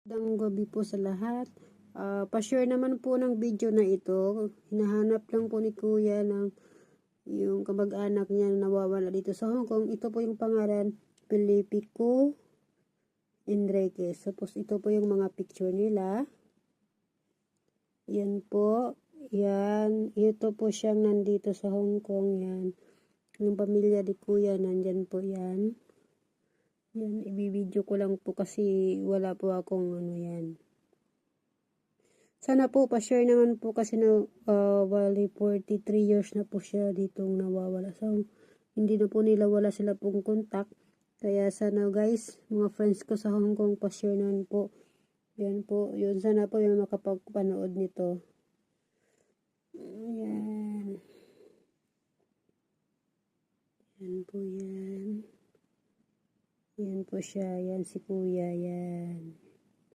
Magandang gabi po sa lahat. Pa-share naman po ng video na ito. Hinahanap lang po ni Kuya ng yung kamag-anak niya na nawawala dito sa Hong Kong. Ito po yung pangalan, Felipico Enriquez. Tapos ito po yung mga picture nila. Yan po. Yan. Ito po siyang nandito sa Hong Kong. Yan. Yung pamilya ni Kuya, nandyan po yan. Yan, ibibideo ko lang po kasi wala po akong ano yan. Sana po, pa-share naman po kasi na bali 43 years na po siya ditong nawawala. So, hindi na po nila wala sila pong contact. Kaya sana guys, mga friends ko sa Hong Kong, pa-share naman po. Yan po, yun. Sana po yung makapagpanood nito. Yan. Yan po yan. Yan po siya. Yan si Kuya. Yan.